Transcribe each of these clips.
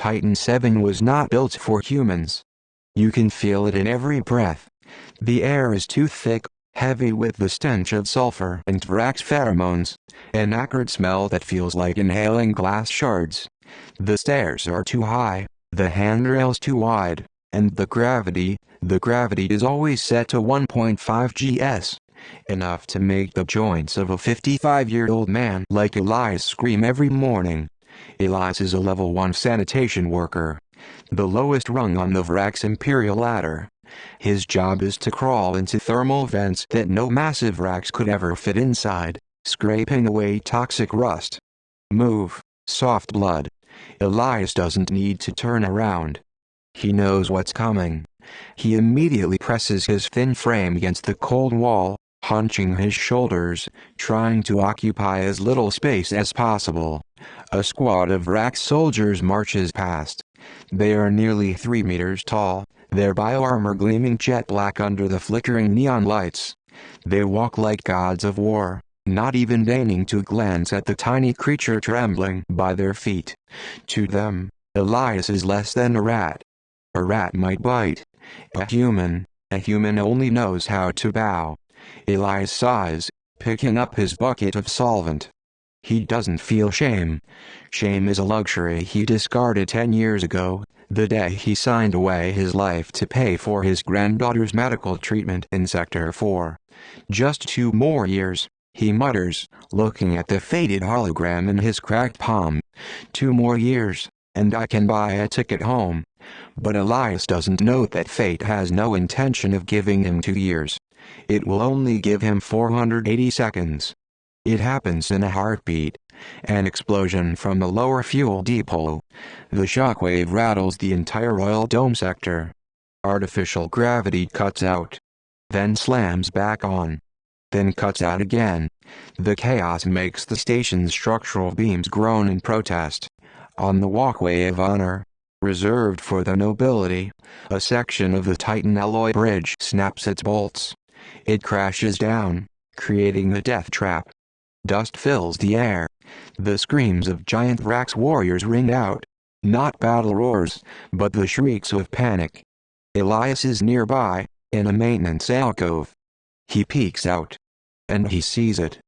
Titan 7 was not built for humans. You can feel it in every breath. The air is too thick, heavy with the stench of sulfur and Vrax pheromones, an acrid smell that feels like inhaling glass shards. The stairs are too high, the handrails too wide, and the gravity is always set to 1.5 gs. Enough to make the joints of a 55-year-old man like Elias scream every morning. Elias is a level 1 sanitation worker, the lowest rung on the Vrax Imperial ladder. His job is to crawl into thermal vents that no massive Vrax could ever fit inside, scraping away toxic rust. Move, soft blood. Elias doesn't need to turn around. He knows what's coming. He immediately presses his thin frame against the cold wall, hunching his shoulders, trying to occupy as little space as possible. A squad of Vrax soldiers marches past. They are nearly 3 meters tall, their bioarmor gleaming jet black under the flickering neon lights. They walk like gods of war, not even deigning to glance at the tiny creature trembling by their feet. To them, Elias is less than a rat. A rat might bite. A human only knows how to bow. Elias sighs, picking up his bucket of solvent. He doesn't feel shame. Shame is a luxury he discarded 10 years ago, the day he signed away his life to pay for his granddaughter's medical treatment in Sector 4. Just 2 more years, he mutters, looking at the faded hologram in his cracked palm. 2 more years, and I can buy a ticket home. But Elias doesn't know that fate has no intention of giving him 2 years. It will only give him 480 seconds. It happens in a heartbeat. An explosion from the lower fuel depot. The shockwave rattles the entire oil dome sector. Artificial gravity cuts out. Then slams back on. Then cuts out again. The chaos makes the station's structural beams groan in protest. On the walkway of honor, reserved for the nobility, a section of the Titan alloy bridge snaps its bolts. It crashes down, creating the death trap. Dust fills the air. The screams of giant Vrax warriors ring out. Not battle roars, but the shrieks of panic. Elias is nearby, in a maintenance alcove. He peeks out. And he sees it.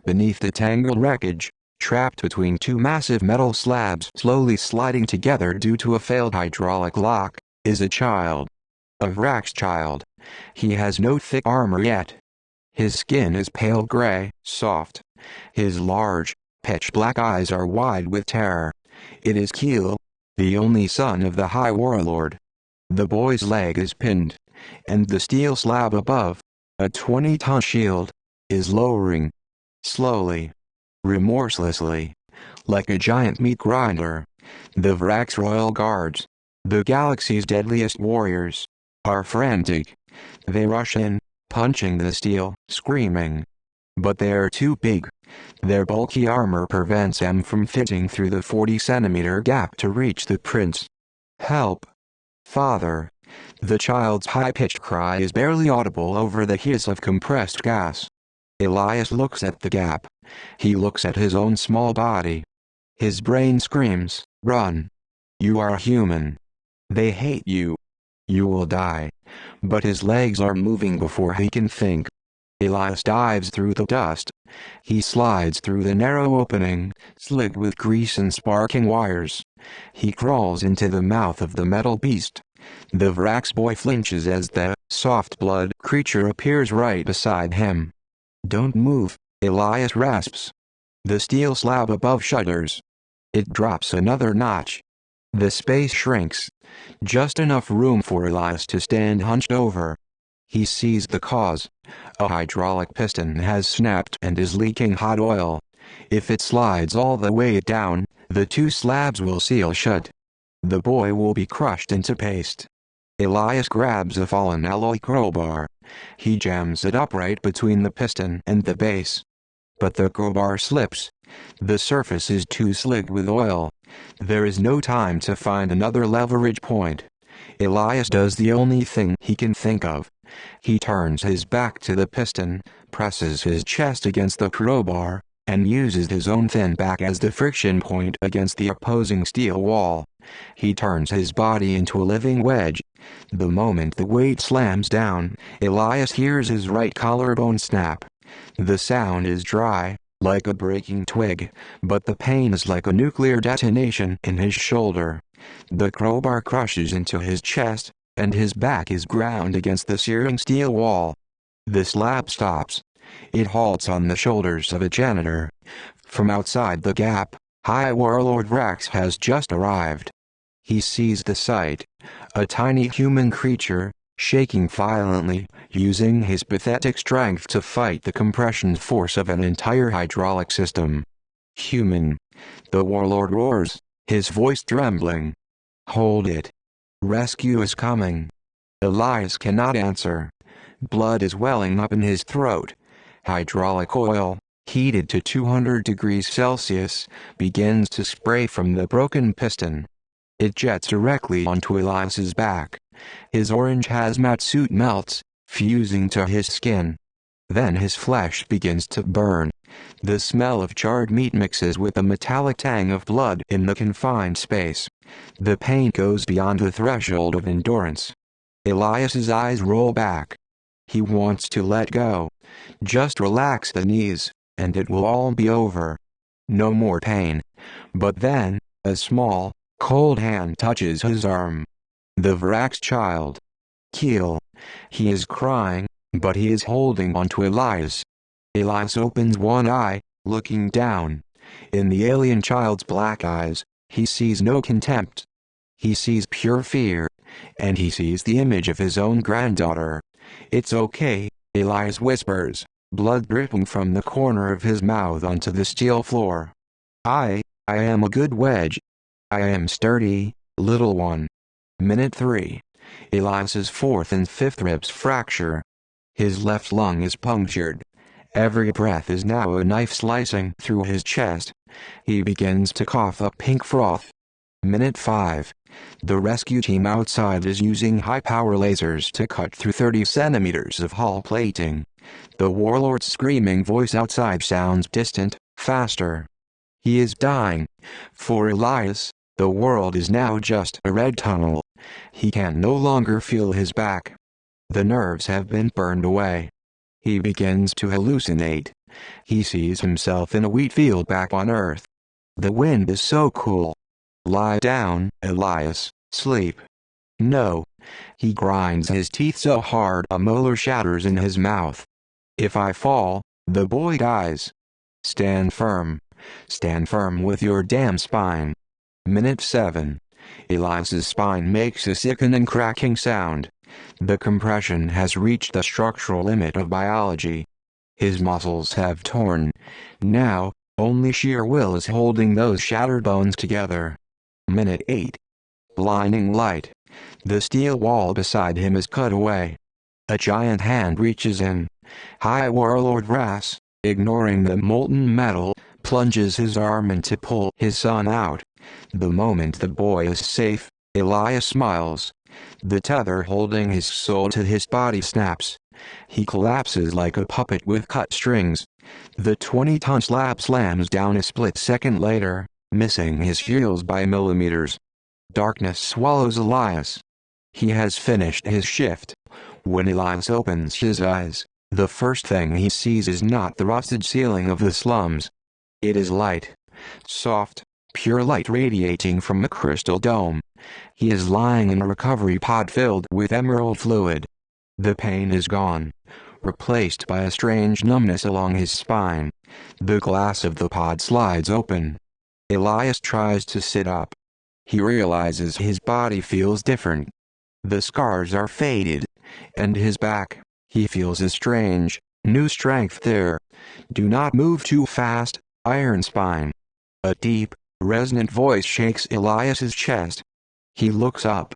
Beneath the tangled wreckage, trapped between 2 massive metal slabs slowly sliding together due to a failed hydraulic lock, is a child. A Vrax child. He has no thick armor yet. His skin is pale gray, soft. His large, pitch-black eyes are wide with terror. It is Keel, the only son of the High Warlord. The boy's leg is pinned, and the steel slab above, a 20-ton shield, is lowering. Slowly. Remorselessly. Like a giant meat grinder. The Vrax Royal Guards, the galaxy's deadliest warriors, are frantic. They rush in, punching the steel, screaming. But they're too big. Their bulky armor prevents them from fitting through the 40-centimeter gap to reach the prince. Help! Father! The child's high-pitched cry is barely audible over the hiss of compressed gas. Elias looks at the gap. He looks at his own small body. His brain screams, "Run! You are human. They hate you. You will die." But his legs are moving before he can think. Elias dives through the dust. He slides through the narrow opening, slick with grease and sparking wires. He crawls into the mouth of the metal beast. The Vrax boy flinches as the soft-blood creature appears right beside him. "Don't move," Elias rasps. The steel slab above shudders. It drops another notch. The space shrinks. Just enough room for Elias to stand hunched over. He sees the cause. A hydraulic piston has snapped and is leaking hot oil. If it slides all the way down, the 2 slabs will seal shut. The boy will be crushed into paste. Elias grabs a fallen alloy crowbar. He jams it upright between the piston and the base. But the crowbar slips. The surface is too slick with oil. There is no time to find another leverage point. Elias does the only thing he can think of. He turns his back to the piston, presses his chest against the crowbar, and uses his own thin back as the friction point against the opposing steel wall. He turns his body into a living wedge. The moment the weight slams down, Elias hears his right collarbone snap. The sound is dry, like a breaking twig, but the pain is like a nuclear detonation in his shoulder. The crowbar crushes into his chest, and his back is ground against the searing steel wall. The slab stops. It halts on the shoulders of a janitor. From outside the gap, High Warlord Vrax has just arrived. He sees the sight. A tiny human creature, shaking violently, using his pathetic strength to fight the compression force of an entire hydraulic system. Human. The warlord roars, his voice trembling. Hold it. Rescue is coming. Elias cannot answer. Blood is welling up in his throat. Hydraulic oil, heated to 200 degrees Celsius, begins to spray from the broken piston. It jets directly onto Elias's back. His orange hazmat suit melts, fusing to his skin. Then his flesh begins to burn. The smell of charred meat mixes with the metallic tang of blood in the confined space. The pain goes beyond the threshold of endurance. Elias's eyes roll back. He wants to let go. Just relax the knees, and it will all be over. No more pain. But then, a small, cold hand touches his arm. The Vrax child. Keel. He is crying, but he is holding onto Elias. Elias opens one eye, looking down. In the alien child's black eyes, he sees no contempt. He sees pure fear, and he sees the image of his own granddaughter. "It's okay," Elias whispers, blood dripping from the corner of his mouth onto the steel floor. I am a good wedge. I am sturdy, little one." Minute 3. Elias's fourth and fifth ribs fracture. His left lung is punctured. Every breath is now a knife slicing through his chest. He begins to cough up pink froth. Minute 5. The rescue team outside is using high-power lasers to cut through 30 centimeters of hull plating. The warlord's screaming voice outside sounds distant, faster. He is dying. For Elias, the world is now just a red tunnel. He can no longer feel his back. The nerves have been burned away. He begins to hallucinate. He sees himself in a wheat field back on Earth. The wind is so cool. Lie down, Elias, sleep. No. He grinds his teeth so hard a molar shatters in his mouth. If I fall, the boy dies. Stand firm. Stand firm with your damn spine. Minute 7. Elias's spine makes a sickening cracking sound. The compression has reached the structural limit of biology. His muscles have torn. Now, only sheer will is holding those shattered bones together. Minute 8. Blinding light. The steel wall beside him is cut away. A giant hand reaches in. High Warlord Vrax, ignoring the molten metal, plunges his arm in to pull his son out. The moment the boy is safe, Elias smiles. The tether holding his soul to his body snaps. He collapses like a puppet with cut strings. The 20-ton slab slams down a split second later, missing his heels by millimeters. Darkness swallows Elias. He has finished his shift. When Elias opens his eyes, the first thing he sees is not the rusted ceiling of the slums. It is light. Soft, pure light radiating from a crystal dome. He is lying in a recovery pod filled with emerald fluid. The pain is gone, replaced by a strange numbness along his spine. The glass of the pod slides open. Elias tries to sit up. He realizes his body feels different. The scars are faded, and his back, he feels a strange, new strength there. Do not move too fast, Iron Spine. A deep, resonant voice shakes Elias's chest. He looks up.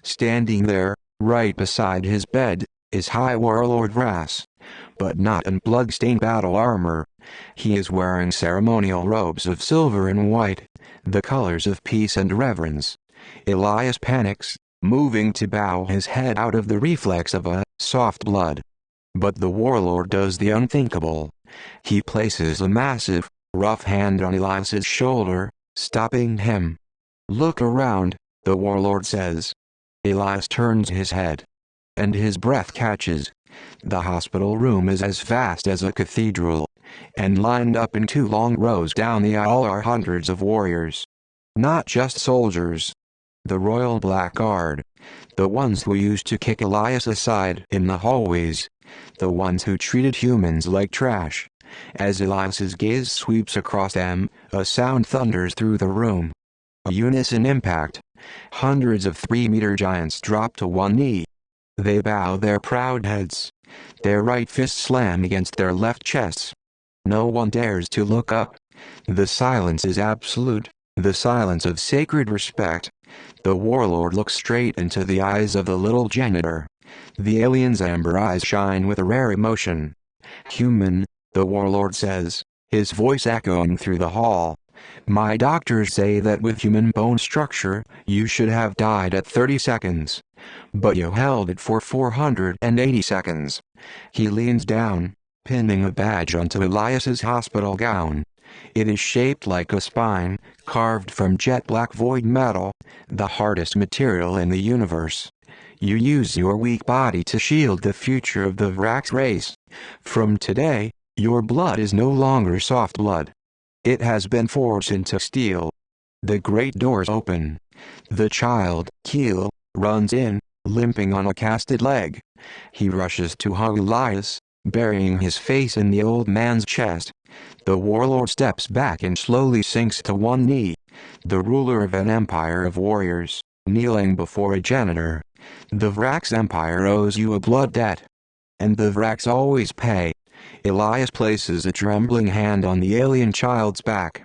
Standing there, right beside his bed, is High Warlord Vrax. But not in blood-stained battle armor. He is wearing ceremonial robes of silver and white, the colors of peace and reverence. Elias panics, moving to bow his head out of the reflex of a soft blood. But the warlord does the unthinkable. He places a massive, rough hand on Elias's shoulder, stopping him. "Look around," the warlord says. Elias turns his head, and his breath catches. The hospital room is as vast as a cathedral, and lined up in 2 long rows down the aisle are hundreds of warriors. Not just soldiers. The Royal Black Guard. The ones who used to kick Elias aside in the hallways. The ones who treated humans like trash. As Elias's gaze sweeps across them, a sound thunders through the room. A unison impact. Hundreds of 3-meter giants drop to one knee. They bow their proud heads. Their right fists slam against their left chests. No one dares to look up. The silence is absolute, the silence of sacred respect. The warlord looks straight into the eyes of the little janitor. The alien's amber eyes shine with a rare emotion. "Human," the warlord says, his voice echoing through the hall. "My doctors say that with human bone structure, you should have died at 30 seconds. But you held it for 480 seconds. He leans down, pinning a badge onto Elias's hospital gown. It is shaped like a spine, carved from jet black void metal, the hardest material in the universe. You use your weak body to shield the future of the Vrax race. From today, your blood is no longer soft blood. It has been forged into steel." The great doors open. The child, Keel, runs in, limping on a casted leg. He rushes to hug Elias, burying his face in the old man's chest. The warlord steps back and slowly sinks to one knee. The ruler of an empire of warriors, kneeling before a janitor. "The Vrax Empire owes you a blood debt. And the Vrax always pay." Elias places a trembling hand on the alien child's back.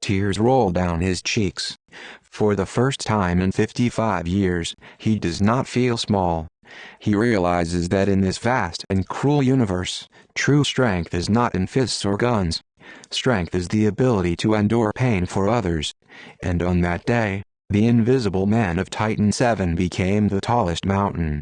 Tears roll down his cheeks. For the first time in 55 years, he does not feel small. He realizes that in this vast and cruel universe, true strength is not in fists or guns. Strength is the ability to endure pain for others. And on that day, the invisible man of Titan 7 became the tallest mountain.